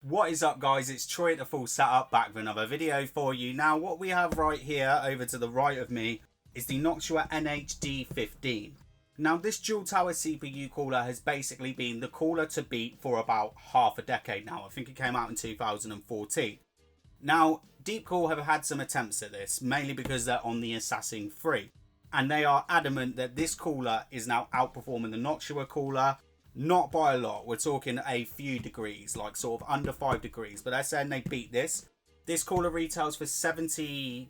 What is up, guys? It's Troy at the Full Setup, back with another video for you. Now, what we have right here over to the right of me is the Noctua NH-D15. Now, this dual tower CPU cooler has basically been the cooler to beat for about half a decade now. I think it came out in 2014. Now, Deepcool have had some attempts at this, mainly because they're on the Assassin III. And they are adamant that this cooler is now outperforming the Noctua cooler. Not by a lot. We're talking a few degrees, like sort of under 5 degrees. But they're saying they beat this. This cooler retails for £75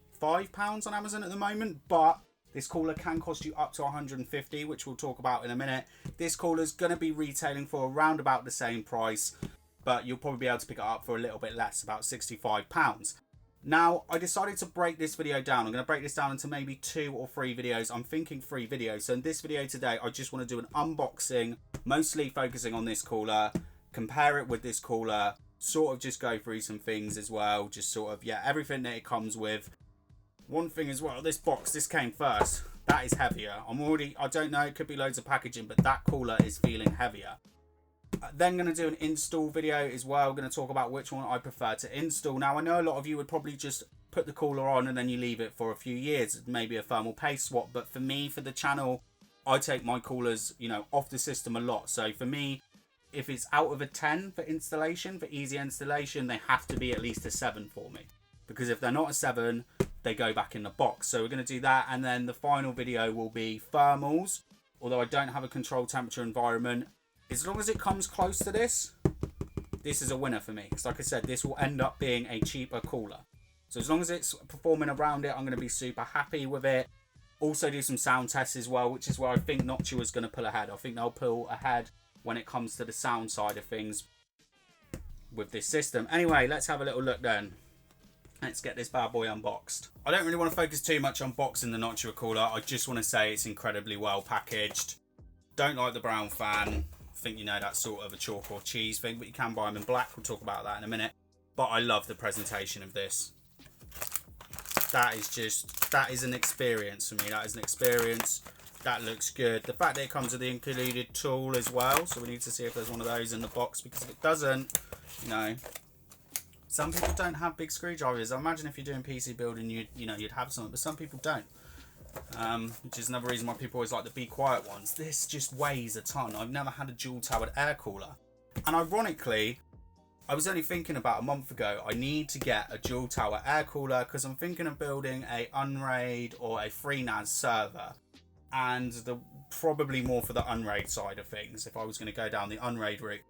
on Amazon at the moment. But this cooler can cost you up to £150, which we'll talk about in a minute. This cooler's going to be retailing for around about the same price. But you'll probably be able to pick it up for a little bit less, about £65. Now, I decided to break this video down. I'm going to break this down into maybe 2 or 3 videos. I'm thinking 3 videos. So in this video today, I just want to do an unboxing, mostly focusing on this cooler, compare it with this cooler, sort of just go through some things as well. Just sort of, yeah, everything that it comes with. One thing as well, this box, this came first. That is heavier. I don't know, it could be loads of packaging, but that cooler is feeling heavier. Then going to do an install video as well. I'm going to talk about which one I prefer to install. Now, I know a lot of you would probably just put the cooler on and then you leave it for a few years, maybe a thermal paste swap. But for me, for the channel, I take my coolers, off the system a lot. So for me, if it's out of a 10 for installation, for easy installation, they have to be at least a 7 for me. Because if they're not a 7, they go back in the box. So we're going to do that. And then the final video will be thermals. Although I don't have a controlled temperature environment. As long as it comes close to this is a winner for me. Because like I said, this will end up being a cheaper cooler. So as long as it's performing around it, I'm going to be super happy with it. Also do some sound tests as well, which is where I think Noctua is going to pull ahead. I think they'll pull ahead when it comes to the sound side of things with this system. Anyway, let's have a little look then. Let's get this bad boy unboxed. I don't really want to focus too much on boxing the Noctua cooler. I just want to say it's incredibly well packaged. Don't like the brown fan. I think that's sort of a chalk or cheese thing, but you can buy them in black. We'll talk about that in a minute. But I love the presentation of this. That is an experience for me. That is an experience. That looks good. The fact that it comes with the included tool as well. So we need to see if there's one of those in the box, because if it doesn't, some people don't have big screwdrivers. I imagine if you're doing PC building, you'd have something, but some people don't. Which is another reason why people always like the Be Quiet ones. This just weighs a ton. I've never had a dual towered air cooler. And ironically, I was only thinking about a month ago, I need to get a dual tower air cooler because I'm thinking of building a Unraid or a FreeNAS server. And probably more for the Unraid side of things if I was going to go down the Unraid route.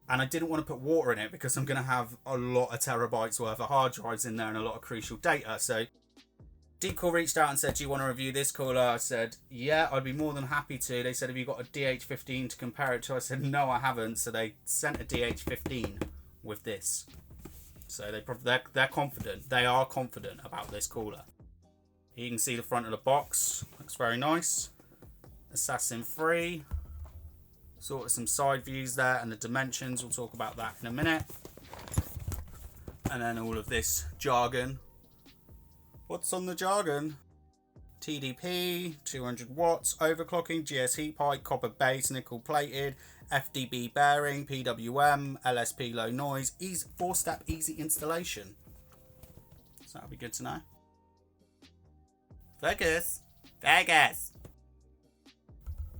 And I didn't want to put water in it because I'm going to have a lot of terabytes worth of hard drives in there and a lot of crucial data. So Deepcool reached out and said, do you want to review this cooler? I said, yeah, I'd be more than happy to. They said, have you got a DH15 to compare it to? I said, no, I haven't. So they sent a DH15 with this. So they're confident. They are confident about this cooler. You can see the front of the box. Looks very nice. Assassin III. Sort of some side views there and the dimensions. We'll talk about that in a minute. And then all of this jargon. What's on the jargon? TDP, 200 watts, overclocking, GS heat pipe, copper base, nickel plated, FDB bearing, PWM, LSP low noise, 4-step easy installation. So that'll be good to know. Focus.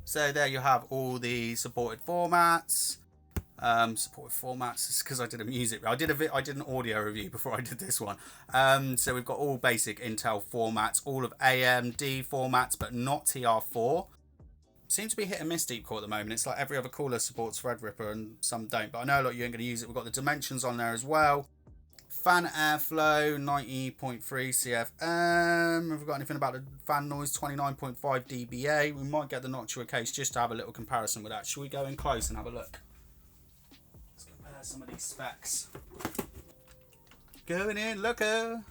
So there you have all the supported formats. Supported formats is because I did a music. I did an audio review before I did this one. So we've got all basic Intel formats, all of AMD formats, but not TR4. Seems to be hit and miss Deepcool at the moment. It's like every other cooler supports Threadripper and some don't. But I know a lot of you ain't going to use it. We've got the dimensions on there as well. Fan airflow 90.3 CFM. Have we got anything about the fan noise? 29.5 dBA. We might get the Noctua case just to have a little comparison with that. Should we go in close and have a look? Some of these specs. Going in, looker.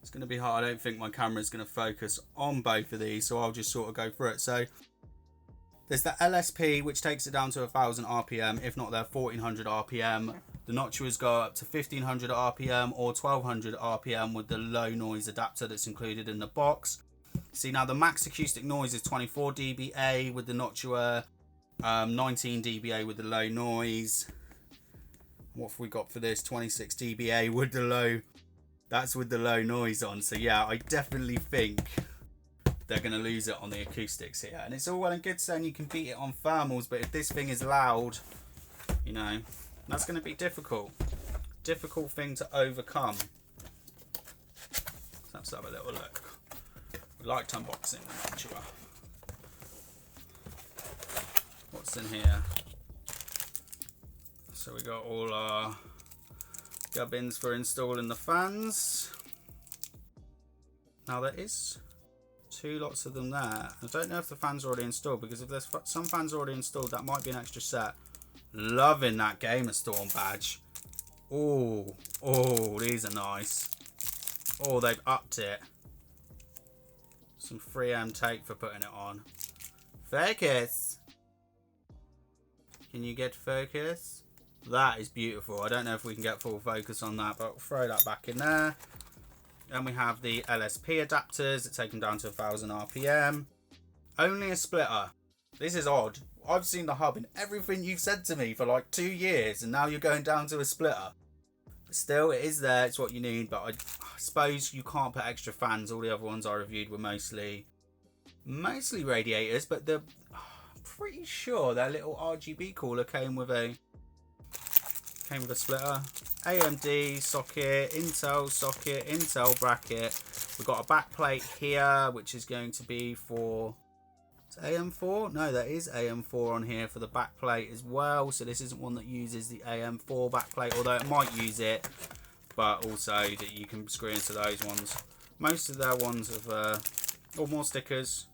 It's going to be hard. I don't think my camera is going to focus on both of these, so I'll just sort of go through it. So there's the LSP, which takes it down to 1000 RPM, if not their 1400 RPM. The Noctuas go up to 1500 RPM or 1200 RPM with the low noise adapter that's included in the box. See, now the max acoustic noise is 24 dBA with the Noctua, 19 dBA with the low noise. What have we got for this? 26 dBA with the low. That's with the low noise on. So yeah, I definitely think they're going to lose it on the acoustics here. And it's all well and good saying you can beat it on thermals, but if this thing is loud, you know, that's going to be difficult. Difficult thing to overcome. Let's have a little look. We liked unboxing the Noctua. What's in here? So we got all our gubbins for installing the fans. Now there is 2 lots of them there. I don't know if the fans are already installed, because if there's some fans already installed, that might be an extra set. Loving that Gamerstorm badge. Oh, these are nice. Oh, they've upped it. Some 3M tape for putting it on. Focus. Can you get focus? That is beautiful. I don't know if we can get full focus on that, but we'll throw that back in there. Then we have the LSP adapters that take them down to 1000 RPM. Only a splitter. This is odd. I've seen the hub in everything you've said to me for like 2 years, and now you're going down to a splitter. But still, it is there. It's what you need, but I suppose you can't put extra fans. All the other ones I reviewed were mostly radiators, but I'm pretty sure their little RGB cooler came with a splitter. AMD socket, Intel socket, Intel bracket. We've got a back plate here, which is going to be for AM4. No, there is AM4 on here for the back plate as well. So this isn't one that uses the AM4 back plate, although it might use it. But also that you can screw into those ones. Most of their ones have, more stickers.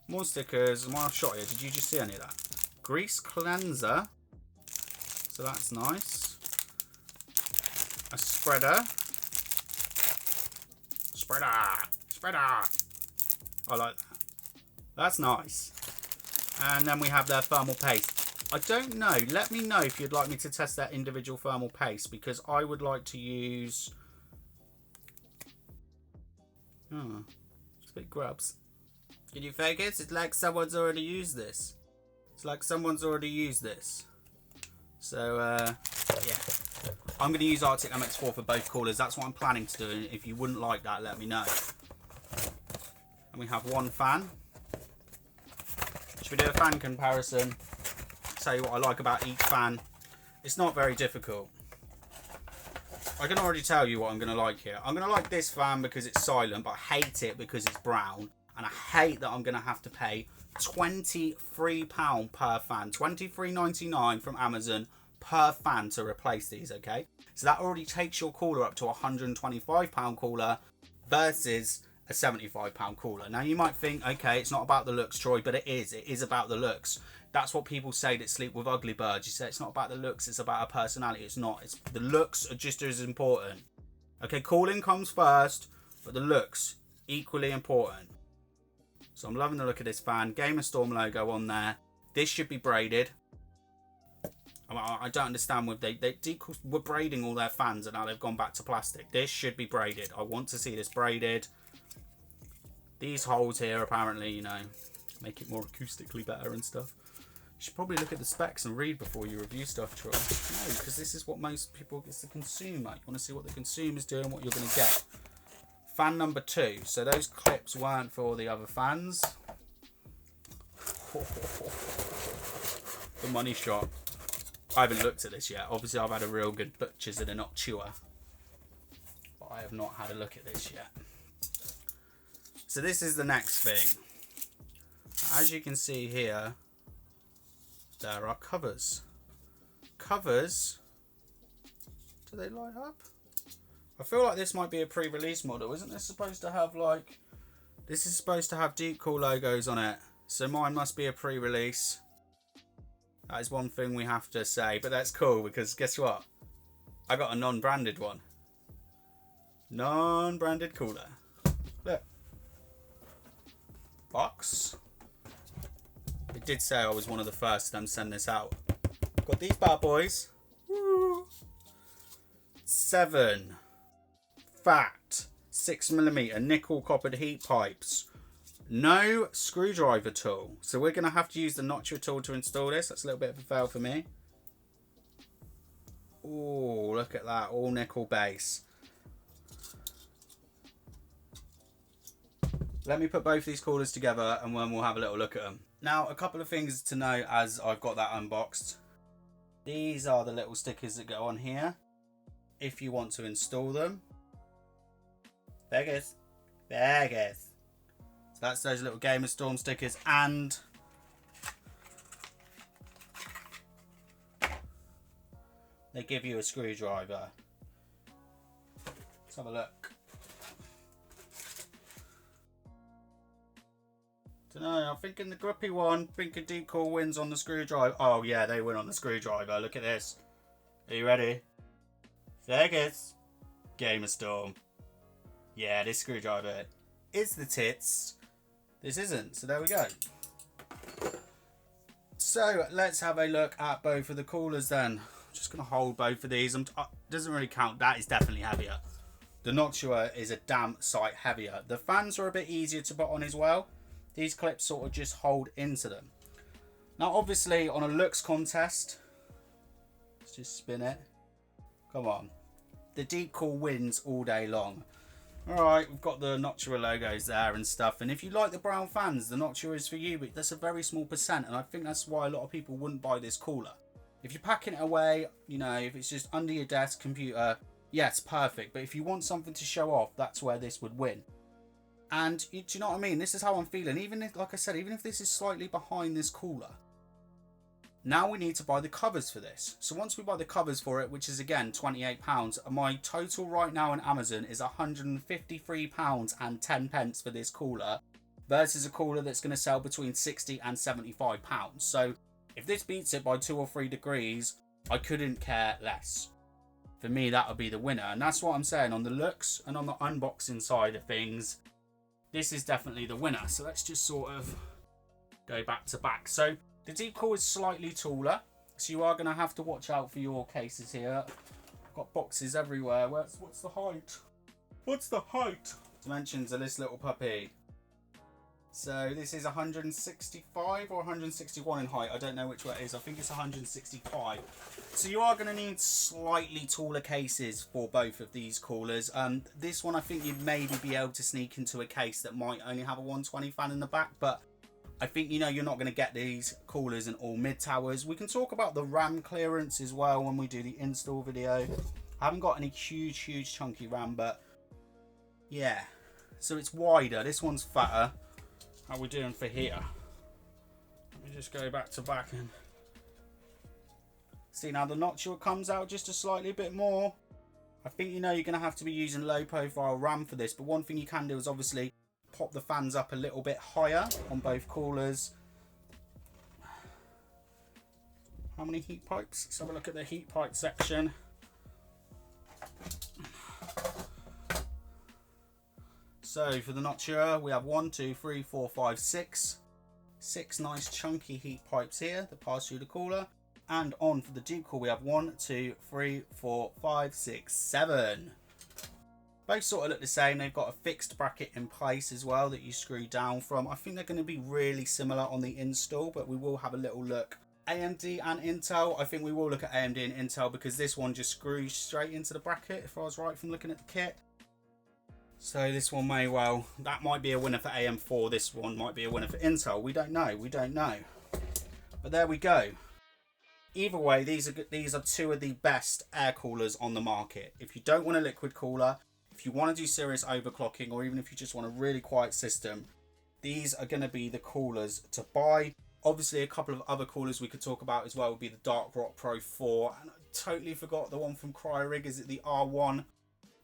More stickers. I've shot here. Did you just see any of that? Grease cleanser. So that's nice. A spreader. Spreader. I like that. That's nice. And then we have their thermal paste. I don't know. Let me know if you'd like me to test their individual thermal paste, because I would like to use... Oh, it's a bit grubs. Can you focus? It's like someone's already used this. So, yeah. I'm going to use Arctic MX4 for both coolers. That's what I'm planning to do. And if you wouldn't like that, let me know. And we have one fan. Should we do a fan comparison? Tell you what I like about each fan. It's not very difficult. I can already tell you what I'm going to like here. I'm going to like this fan because it's silent, but I hate it because it's brown. And I hate that I'm going to have to pay £23 per fan. $23.99 from Amazon per fan to replace these, okay? So that already takes your cooler up to a £125 cooler versus a £75 cooler. Now you might think, okay, it's not about the looks, Troy, but it is about the looks. That's what people say that sleep with ugly birds. You say it's not about the looks, it's about a personality. It's not. It's the looks are just as important. Okay, cooling comes first, but the looks equally important. So I'm loving the look of this fan. Gamerstorm logo on there. This should be braided. I don't understand with they Deepcool were braiding all their fans and now they've gone back to plastic. This should be braided. I want to see this braided. These holes here apparently, you know, make it more acoustically better and stuff. You should probably look at the specs and read before you review stuff, Troy. No, because this is what most people get to consume. Like, you want to see what the consumer's doing, what you're going to get. Fan number 2. So those clips weren't for the other fans. The money shot. I haven't looked at this yet. Obviously, I've had a real good butchers at a Noctua, but I have not had a look at this yet. So this is the next thing. As you can see here, there are covers. Covers. Do they light up? I feel like this might be a pre-release model. Isn't this supposed to have like... This is supposed to have Deepcool logos on it. So mine must be a pre-release. That is one thing we have to say. But that's cool because guess what? I got a non-branded one. Non-branded cooler. Look. Box. It did say I was one of the first to them send this out. Got these bad boys. Woo. 7 fat 6mm nickel coppered heat pipes. No screwdriver tool. So we're going to have to use the Noctua tool to install this. That's a little bit of a fail for me. Oh, look at that, all nickel base. Let me put both these coolers together and then we'll have a little look at them. Now, a couple of things to know as I've got that unboxed. These are the little stickers that go on here if you want to install them. Vegas. Vegas. So that's those little Gamerstorm stickers, and they give you a screwdriver. Let's have a look. Dunno, I'm thinking the grippy one. Thinking Deepcool wins on the screwdriver. Oh yeah, they win on the screwdriver. Look at this. Are you ready? Vegas. Gamerstorm. Yeah, this screwdriver is the tits. This isn't. So there we go. So let's have a look at both of the coolers then. I'm just going to hold both of these. Doesn't really count. That is definitely heavier. The Noctua is a damn sight heavier. The fans are a bit easier to put on as well. These clips sort of just hold into them. Now obviously on a looks contest, let's just spin it. Come on. The Deepcool wins all day long. Alright, we've got the Noctua logos there and stuff. And if you like the brown fans, the Noctua is for you. But that's a very small percent. And I think that's why a lot of people wouldn't buy this cooler. If you're packing it away, you know, if it's just under your desk, computer, yes, perfect. But if you want something to show off, that's where this would win. And do you know what I mean? This is how I'm feeling. Even if, like I said, even if this is slightly behind this cooler, now we need to buy the covers for this. So once we buy the covers for it, which is again £28, my total right now on Amazon is £153 and 10 pence for this cooler, versus a cooler that's going to sell between £60 and £75. So if this beats it by 2 or 3 degrees, I couldn't care less. For me, that would be the winner. And that's what I'm saying on the looks and on the unboxing side of things. This is definitely the winner. So let's just sort of go back to back. So the Deepcool is slightly taller, so you are going to have to watch out for your cases here. Got boxes everywhere. What's the height? What's the height? Dimensions of this little puppy. So this is 165 or 161 in height. I don't know which way it is. I think it's 165. So you are going to need slightly taller cases for both of these coolers. This one I think you'd maybe be able to sneak into a case that might only have a 120 fan in the back, but I think, you know, you're not going to get these coolers in all mid towers. We can talk about the RAM clearance as well when we do the install video. I haven't got any huge chunky RAM, but yeah. So it's wider. This one's fatter. How are we doing for here? Let me just go back to back and see. Now the Noctua comes out just a slightly bit more. I think, you know, you're going to have to be using low profile RAM for this, but one thing you can do is obviously pop the fans up a little bit higher on both coolers. How many heat pipes? Let's have a look at the heat pipe section. So for the Noctua, we have 1, 2, 3, 4, 5, 6. 6 nice chunky heat pipes here that pass through the cooler. And on for the Deepcool, we have 1, 2, 3, 4, 5, 6, 7. Both sort of look the same. They've got a fixed bracket in place as well that you screw down from. I think they're going to be really similar on the install, but we will have a little look. AMD and Intel, I think we will look at AMD and Intel because this one just screws straight into the bracket, if I was right from looking at the kit. So this one may well, that might be a winner for AM4. This one might be a winner for Intel. We don't know. We don't know. But there we go. Either way, these are two of the best air coolers on the market. If you don't want a liquid cooler, if you want to do serious overclocking, or even if you just want a really quiet system, these are going to be the coolers to buy. Obviously, a couple of other coolers we could talk about as well would be the Dark Rock Pro 4. And I totally forgot the one from Cryorig. Is it the R1?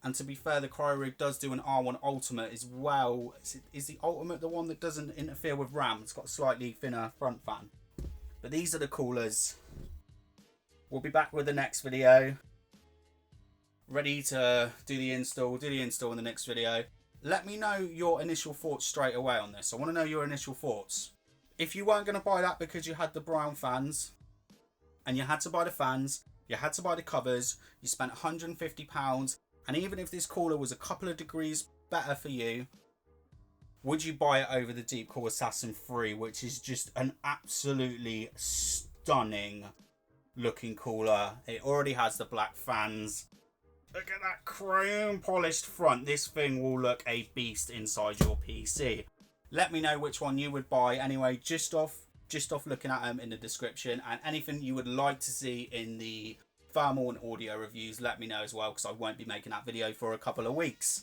And to be fair, the Cryorig does do an R1 Ultimate as well. Is the Ultimate the one that doesn't interfere with RAM? It's got a slightly thinner front fan. But these are the coolers. We'll be back with the next video. Ready to do the install in the next video. Let me know your initial thoughts straight away on this. I want to know your initial thoughts. If you weren't going to buy that because you had the brown fans, and you had to buy the fans, you had to buy the covers, you spent £150, and even if this cooler was a couple of degrees better for you, would you buy it over the Deepcool Assassin III, which is just an absolutely stunning looking cooler. It already has the black fans. Look at that chrome polished front. This thing will look a beast inside your PC. Let me know which one you would buy anyway, just off looking at them in the description, and anything you would like to see in the thermal and audio reviews, let me know as well, because I won't be making that video for a couple of weeks.